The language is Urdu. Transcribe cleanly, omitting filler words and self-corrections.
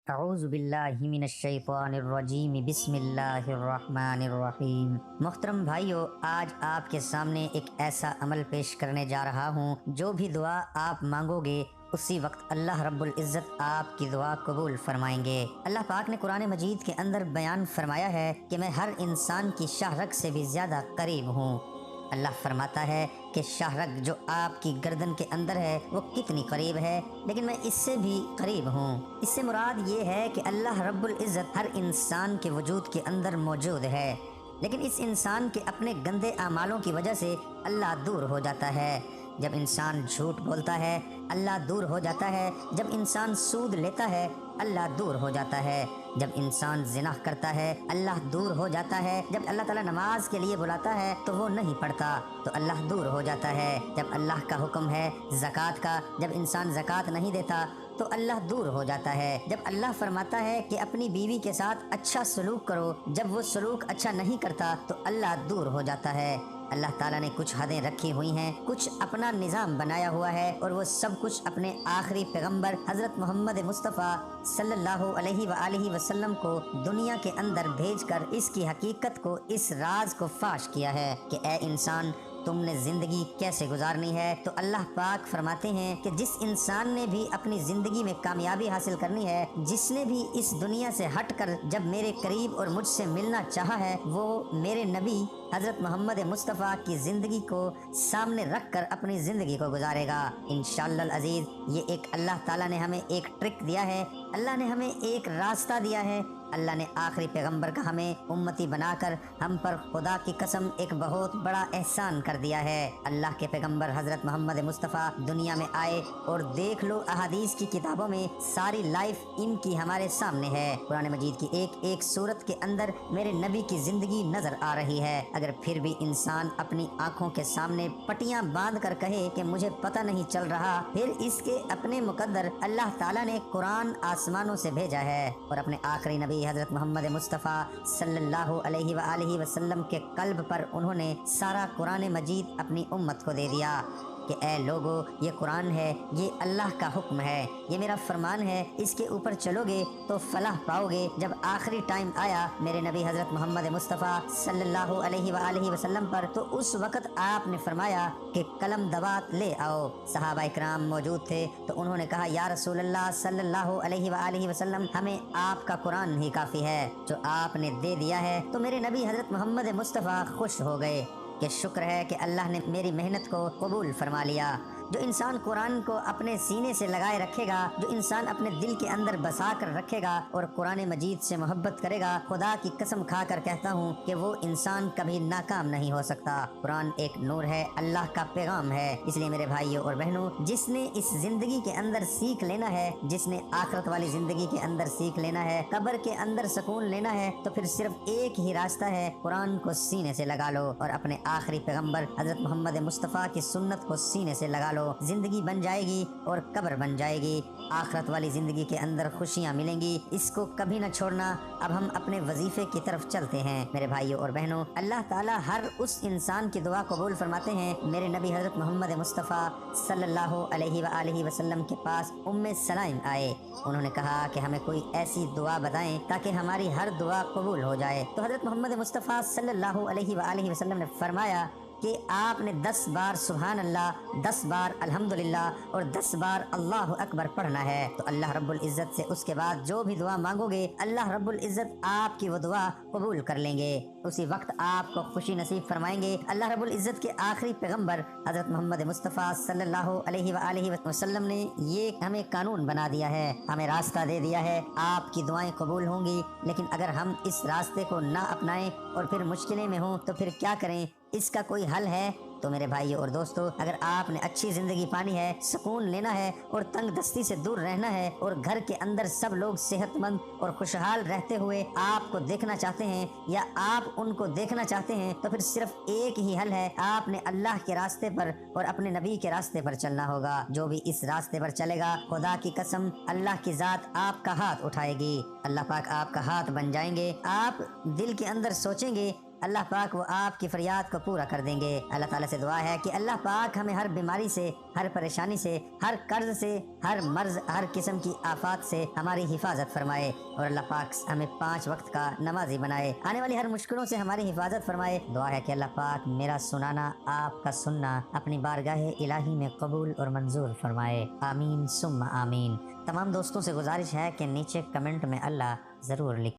اعوذ باللہ من الشیطان الرجیم بسم اللہ الرحمن الرحیم۔ محترم بھائیو، آج آپ کے سامنے ایک ایسا عمل پیش کرنے جا رہا ہوں، جو بھی دعا آپ مانگو گے اسی وقت اللہ رب العزت آپ کی دعا قبول فرمائیں گے۔ اللہ پاک نے قرآن مجید کے اندر بیان فرمایا ہے کہ میں ہر انسان کی شاہ رگ سے بھی زیادہ قریب ہوں۔ اللہ فرماتا ہے کہ شاہ رگ جو آپ کی گردن کے اندر ہے وہ کتنی قریب ہے، لیکن میں اس سے بھی قریب ہوں۔ اس سے مراد یہ ہے کہ اللہ رب العزت ہر انسان کے وجود کے اندر موجود ہے، لیکن اس انسان کے اپنے گندے اعمالوں کی وجہ سے اللہ دور ہو جاتا ہے۔ جب انسان جھوٹ بولتا ہے اللہ دور ہو جاتا ہے، جب انسان سود لیتا ہے اللہ دور ہو جاتا ہے، جب انسان زنا کرتا ہے اللہ دور ہو جاتا ہے، جب اللہ تعالیٰ نماز کے لیے بلاتا ہے تو وہ نہیں پڑھتا تو اللہ دور ہو جاتا ہے، جب اللہ کا حکم ہے زکوٰۃ کا، جب انسان زکوٰۃ نہیں دیتا تو اللہ دور ہو جاتا ہے، جب اللہ فرماتا ہے کہ اپنی بیوی کے ساتھ اچھا سلوک کرو، جب وہ سلوک اچھا نہیں کرتا تو اللہ دور ہو جاتا ہے۔ اللہ تعالیٰ نے کچھ حدیں رکھی ہوئی ہیں، کچھ اپنا نظام بنایا ہوا ہے، اور وہ سب کچھ اپنے آخری پیغمبر حضرت محمد مصطفیٰ صلی اللہ علیہ وآلہ وسلم کو دنیا کے اندر بھیج کر اس کی حقیقت کو، اس راز کو فاش کیا ہے کہ اے انسان، تم نے زندگی کیسے گزارنی ہے۔ تو اللہ پاک فرماتے ہیں کہ جس انسان نے بھی اپنی زندگی میں کامیابی حاصل کرنی ہے، جس نے بھی اس دنیا سے ہٹ کر جب میرے قریب اور مجھ سے ملنا چاہا ہے، وہ میرے نبی حضرت محمد مصطفیٰ کی زندگی کو سامنے رکھ کر اپنی زندگی کو گزارے گا انشاءاللہ العزیز۔ یہ ایک اللہ تعالیٰ نے ہمیں ایک ٹرک دیا ہے، اللہ نے ہمیں ایک راستہ دیا ہے، اللہ نے آخری پیغمبر کا ہمیں امتی بنا کر ہم پر خدا کی قسم ایک بہت بڑا احسان کر دیا ہے۔ اللہ کے پیغمبر حضرت محمد مصطفیٰ دنیا میں آئے، اور دیکھ لو احادیث کی کتابوں میں ساری لائف ان کی ہمارے سامنے ہے۔ قرآن مجید کی ایک ایک سورت کے اندر میرے نبی کی زندگی نظر آ رہی ہے۔ اگر پھر بھی انسان اپنی آنکھوں کے سامنے پٹیاں باندھ کر کہے کہ مجھے پتہ نہیں چل رہا، پھر اس کے اپنے مقدر اللہ تعالیٰ نے قرآن آسمانوں سے بھیجا ہے، اور اپنے آخری نبی حضرت محمد مصطفیٰ صلی اللہ علیہ وآلہ وسلم کے قلب پر انہوں نے سارا قرآن مجید اپنی امت کو دے دیا کہ اے لوگو، یہ قرآن ہے، یہ اللہ کا حکم ہے، یہ میرا فرمان ہے، اس کے اوپر چلو گے تو فلاح پاؤ گے۔ جب آخری ٹائم آیا میرے نبی حضرت محمد مصطفیٰ صلی اللہ علیہ وآلہ وسلم پر، تو اس وقت آپ نے فرمایا کہ قلم دوات لے آؤ۔ صحابہ اکرام موجود تھے تو انہوں نے کہا یا رسول اللہ صلی اللہ علیہ وآلہ وسلم، ہمیں آپ کا قرآن ہی کافی ہے، جو آپ نے دے دیا ہے۔ تو میرے نبی حضرت محمد مصطفیٰ خوش ہو گئے کہ شکر ہے کہ اللہ نے میری محنت کو قبول فرما لیا۔ جو انسان قرآن کو اپنے سینے سے لگائے رکھے گا، جو انسان اپنے دل کے اندر بسا کر رکھے گا اور قرآن مجید سے محبت کرے گا، خدا کی قسم کھا کر کہتا ہوں کہ وہ انسان کبھی ناکام نہیں ہو سکتا۔ قرآن ایک نور ہے، اللہ کا پیغام ہے۔ اس لیے میرے بھائیوں اور بہنوں، جس نے اس زندگی کے اندر سیکھ لینا ہے، جس نے آخرت والی زندگی کے اندر سیکھ لینا ہے، قبر کے اندر سکون لینا ہے، تو پھر صرف ایک ہی راستہ ہے، قرآن کو سینے سے لگا لو اور اپنے آخری پیغمبر حضرت محمد مصطفیٰ کی سنت کو سینے سے لگا لو۔ زندگی بن جائے گی اور قبر بن جائے گی، آخرت والی زندگی کے اندر خوشیاں ملیں گی، اس کو کبھی نہ چھوڑنا۔ اب ہم اپنے وظیفے کی طرف چلتے ہیں میرے بھائیوں اور بہنوں۔ اللہ تعالیٰ ہر اس انسان کی دعا قبول فرماتے ہیں۔ میرے نبی حضرت محمد مصطفیٰ صلی اللہ علیہ وآلہ وسلم کے پاس سلائم آئے، انہوں نے کہا کہ ہمیں کوئی ایسی دعا بتائیں تاکہ ہماری ہر دعا قبول ہو جائے۔ تو حضرت محمد مصطفیٰ صلی اللہ علیہ وآلہ وسلم نے فرمایا کہ آپ نے 10 بار سبحان اللہ، 10 بار الحمدللہ اور 10 بار اللہ اکبر پڑھنا ہے، تو اللہ رب العزت سے اس کے بعد جو بھی دعا مانگو گے اللہ رب العزت آپ کی وہ دعا قبول کر لیں گے، اسی وقت آپ کو خوشی نصیب فرمائیں گے۔ اللہ رب العزت کے آخری پیغمبر حضرت محمد مصطفیٰ صلی اللہ علیہ وآلہ وسلم نے یہ ہمیں قانون بنا دیا ہے، ہمیں راستہ دے دیا ہے، آپ کی دعائیں قبول ہوں گی، لیکن اگر ہم اس راستے کو نہ اپنائیں اور پھر مشکلیں میں ہوں تو پھر کیا کریں؟ اس کا کوئی حل ہے؟ تو میرے بھائیوں اور دوستو، اگر آپ نے اچھی زندگی پانی ہے، سکون لینا ہے اور تنگ دستی سے دور رہنا ہے، اور گھر کے اندر سب لوگ صحت مند اور خوشحال رہتے ہوئے آپ کو دیکھنا چاہتے ہیں یا آپ ان کو دیکھنا چاہتے ہیں، تو پھر صرف ایک ہی حل ہے، آپ نے اللہ کے راستے پر اور اپنے نبی کے راستے پر چلنا ہوگا۔ جو بھی اس راستے پر چلے گا، خدا کی قسم اللہ کی ذات آپ کا ہاتھ اٹھائے گی، اللہ پاک آپ کا ہاتھ بن جائیں گے۔ آپ دل کے اندر سوچیں گے اللہ پاک وہ آپ کی فریاد کو پورا کر دیں گے۔ اللہ تعالیٰ سے دعا ہے کہ اللہ پاک ہمیں ہر بیماری سے، ہر پریشانی سے، ہر قرض سے، ہر مرض، ہر قسم کی آفات سے ہماری حفاظت فرمائے، اور اللہ پاک ہمیں 5 وقت کا نمازی بنائے، آنے والی ہر مشکلوں سے ہماری حفاظت فرمائے۔ دعا ہے کہ اللہ پاک میرا سنانا، آپ کا سننا اپنی بارگاہ الہی میں قبول اور منظور فرمائے، آمین ثم آمین۔ تمام دوستوں سے گزارش ہے کہ نیچے کمنٹ میں اللہ ضرور لکھ